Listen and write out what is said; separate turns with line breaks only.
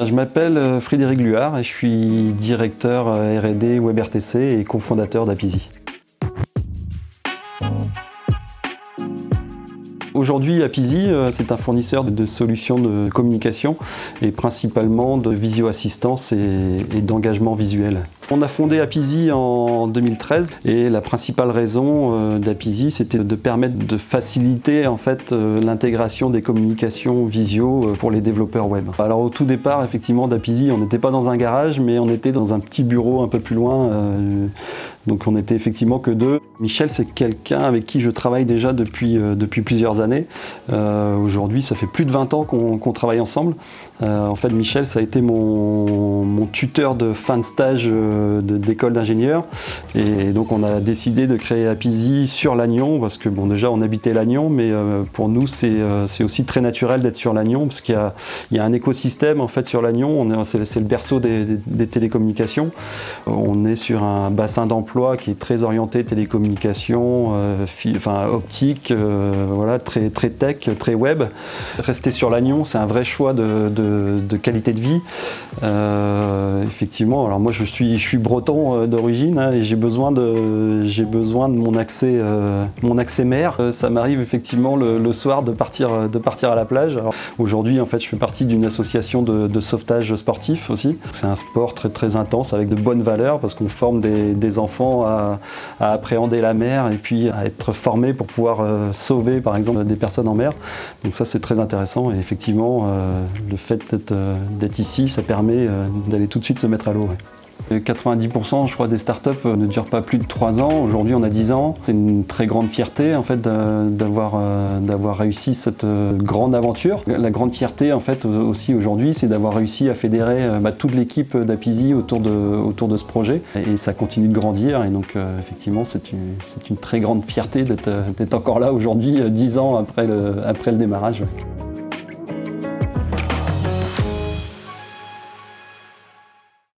Je m'appelle Frédéric Luard et je suis directeur R&D WebRTC et cofondateur d'Apizee. Aujourd'hui, Apizee, c'est un fournisseur de solutions de communication et principalement de visio-assistance et d'engagement visuel. On a fondé Apizee en 2013 et la principale raison d'Apizee, c'était de permettre de faciliter en fait l'intégration des communications visio pour les développeurs web. Alors au tout départ, effectivement, d'Apizee, on n'était pas dans un garage, mais on était dans un petit bureau un peu plus loin. Donc on n'était effectivement que deux. Michel, c'est quelqu'un avec qui je travaille déjà depuis plusieurs années. Aujourd'hui, ça fait plus de 20 ans qu'on travaille ensemble. En fait, Michel, ça a été mon tuteur de fin de stage d'école d'ingénieur. Et donc on a décidé de créer Apizee sur Lannion, parce que bon, déjà on habitait Lannion, mais pour nous c'est aussi très naturel d'être sur Lannion, parce qu'il y a un écosystème en fait sur Lannion. C'est le berceau des télécommunications. On est sur un bassin d'emploi qui est très orienté télécommunications, optique, voilà, très tech, très web. Rester sur Lannion, c'est un vrai choix de qualité de vie. Effectivement, alors moi je suis breton d'origine, hein, et j'ai besoin de mon accès mer. Ça m'arrive effectivement le soir de partir à la plage. Aujourd'hui, en fait, je fais partie d'une association de sauvetage sportif aussi. C'est un sport très très intense avec de bonnes valeurs, parce qu'on forme des enfants à appréhender la mer et puis à être formés pour pouvoir sauver par exemple des personnes en mer. Donc ça, c'est très intéressant, et effectivement le fait d'être ici, ça permet d'aller tout de suite se mettre à l'eau. Ouais. 90% je crois des startups ne durent pas plus de 3 ans. Aujourd'hui on a 10 ans. C'est une très grande fierté en fait d'avoir réussi cette grande aventure. La grande fierté en fait aussi aujourd'hui, c'est d'avoir réussi à fédérer toute l'équipe d'Apizee autour de ce projet, et ça continue de grandir, et donc effectivement c'est une très grande fierté d'être encore là aujourd'hui 10 ans après le démarrage. Ouais.